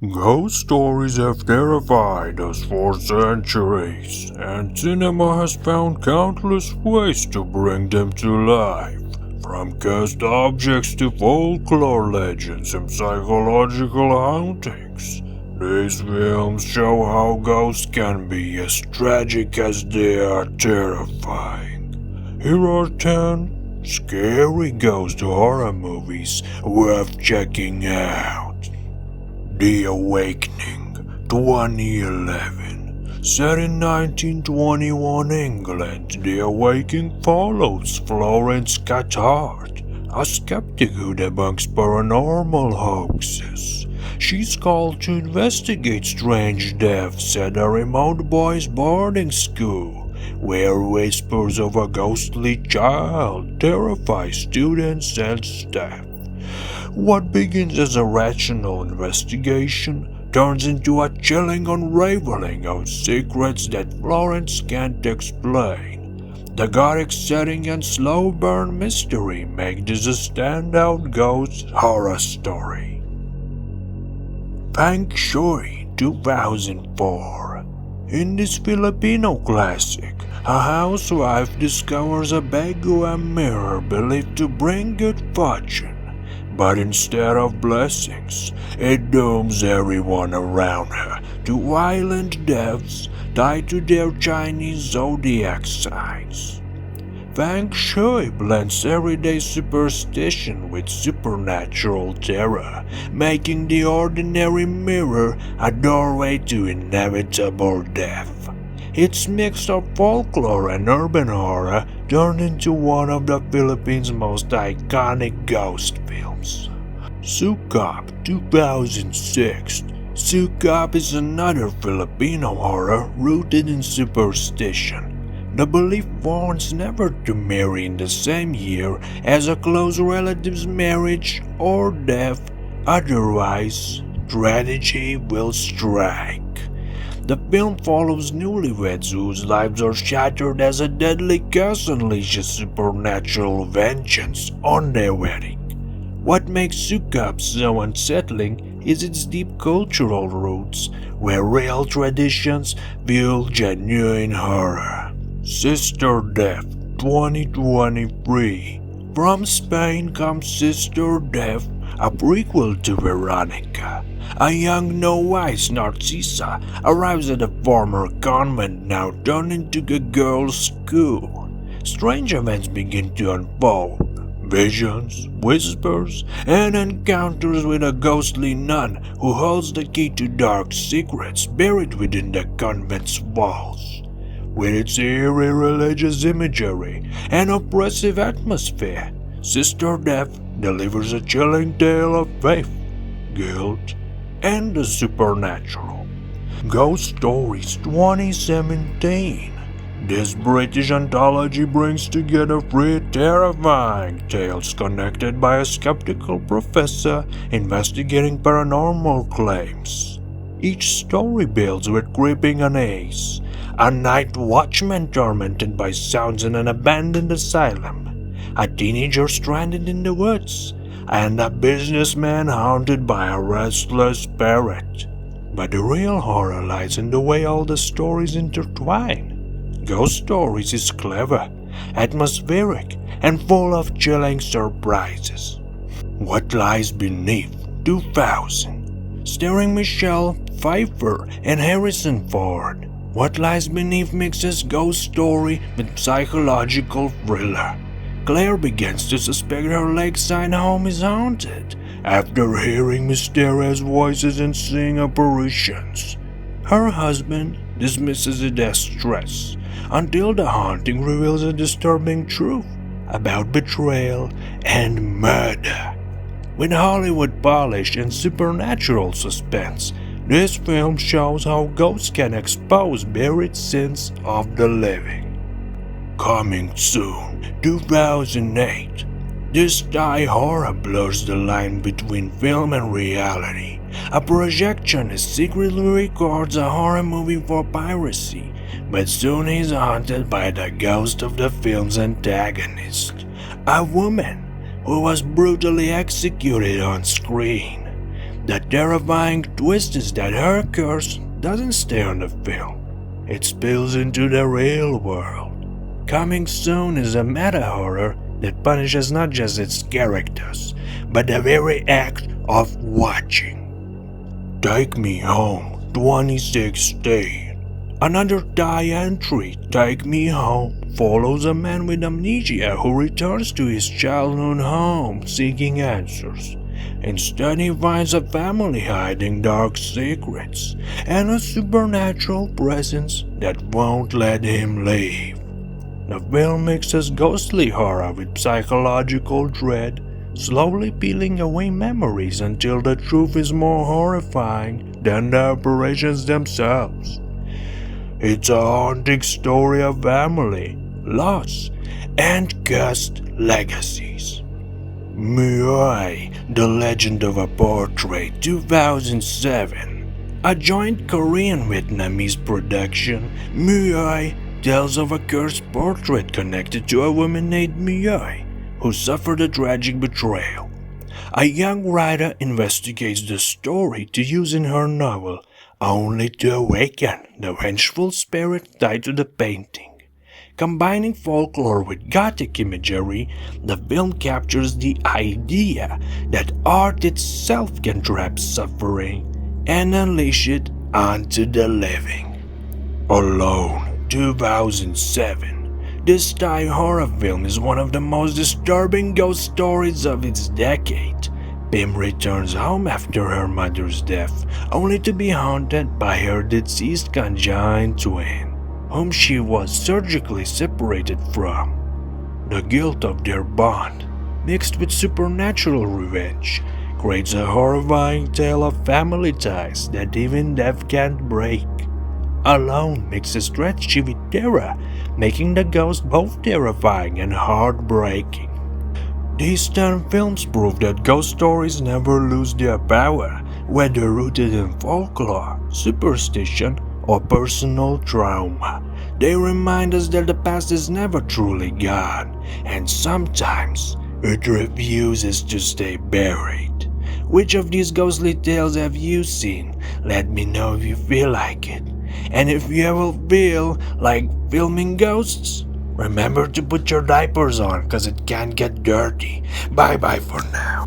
Ghost stories have terrified us for centuries, and cinema has found countless ways to bring them to life. From cursed objects to folklore legends and psychological hauntings, these films show how ghosts can be as tragic as they are terrifying. Here are 10 scary ghost horror movies worth checking out. The Awakening, 2011. Set in 1921 England, The Awakening follows Florence Cathcart, a skeptic who debunks paranormal hoaxes. She's called to investigate strange deaths at a remote boys' boarding school, where whispers of a ghostly child terrify students and staff. What begins as a rational investigation turns into a chilling unraveling of secrets that Florence can't explain. The gothic setting and slow burn mystery make this a standout ghost horror story. Feng Shui, 2004. In this Filipino classic, a housewife discovers a baguette mirror believed to bring good fortune. But instead of blessings, it dooms everyone around her to violent deaths tied to their Chinese zodiac signs. Feng Shui blends everyday superstition with supernatural terror, making the ordinary mirror a doorway to inevitable death. Its mix of folklore and urban horror turned into one of the Philippines' most iconic ghost films. Sukob, 2006. Sukob is another Filipino horror rooted in superstition. The belief warns never to marry in the same year as a close relative's marriage or death, otherwise tragedy will strike. The film follows newlyweds whose lives are shattered as a deadly curse unleashes supernatural vengeance on their wedding. What makes Sukob so unsettling is its deep cultural roots, where real traditions fuel genuine horror. Sister Death, 2023. From Spain comes Sister Death, a prequel to Veronica. A young novice, Narcissa, arrives at a former convent now turned into a girls' school. Strange events begin to unfold. Visions, whispers, and encounters with a ghostly nun who holds the key to dark secrets buried within the convent's walls. With its eerie religious imagery and oppressive atmosphere, Sister Death delivers a chilling tale of faith, guilt, and the supernatural. Ghost Stories 2017. This British anthology brings together three terrifying tales connected by a skeptical professor investigating paranormal claims. Each story builds with creeping unease, a night watchman tormented by sounds in an abandoned asylum, a teenager stranded in the woods, and a businessman haunted by a restless spirit. But the real horror lies in the way all the stories intertwine. Ghost Stories is clever, atmospheric, and full of chilling surprises. What Lies Beneath, 2000. Starring Michelle Pfeiffer and Harrison Ford. What Lies Beneath mixes ghost story with psychological thriller. Claire begins to suspect her lakeside home is haunted after hearing mysterious voices and seeing apparitions. Her husband dismisses it as stress until the haunting reveals a disturbing truth about betrayal and murder. With Hollywood polish and supernatural suspense, this film shows how ghosts can expose buried sins of the living. Coming soon, 2008. This Thai horror blurs the line between film and reality. A projectionist secretly records a horror movie for piracy, but soon he's haunted by the ghost of the film's antagonist, a woman who was brutally executed on screen. The terrifying twist is that her curse doesn't stay on the film. It spills into the real world. Coming soon is a meta-horror that punishes not just its characters, but the very act of watching. Take Me Home 2016. Another Thai entry, Take Me Home, follows a man with amnesia who returns to his childhood home seeking answers. Instead, he finds a family hiding dark secrets and a supernatural presence that won't let him leave. The film mixes ghostly horror with psychological dread, slowly peeling away memories until the truth is more horrifying than the apparitions themselves. It's a haunting story of family, loss, and cursed legacies. Muoi, The Legend of a Portrait 2007. A joint Korean-Vietnamese production, Muoi tells of a cursed portrait connected to a woman named Muoi, who suffered a tragic betrayal. A young writer investigates the story to use in her novel, only to awaken the vengeful spirit tied to the painting. Combining folklore with gothic imagery, the film captures the idea that art itself can trap suffering and unleash it onto the living. Alone 2007. This Thai horror film is one of the most disturbing ghost stories of its decade. Pim returns home after her mother's death, only to be haunted by her deceased conjoined twin, whom she was surgically separated from. The guilt of their bond, mixed with supernatural revenge, creates a horrifying tale of family ties that even death can't break. Alone mixes tragedy with terror, making the ghost both terrifying and heartbreaking. These 10 films prove that ghost stories never lose their power, whether rooted in folklore, superstition, or personal trauma. They remind us that the past is never truly gone, and sometimes it refuses to stay buried. Which of these ghostly tales have you seen? Let me know if you feel like it. And if you ever feel like filming ghosts, remember to put your diapers on, cause it can get dirty. Bye bye for now.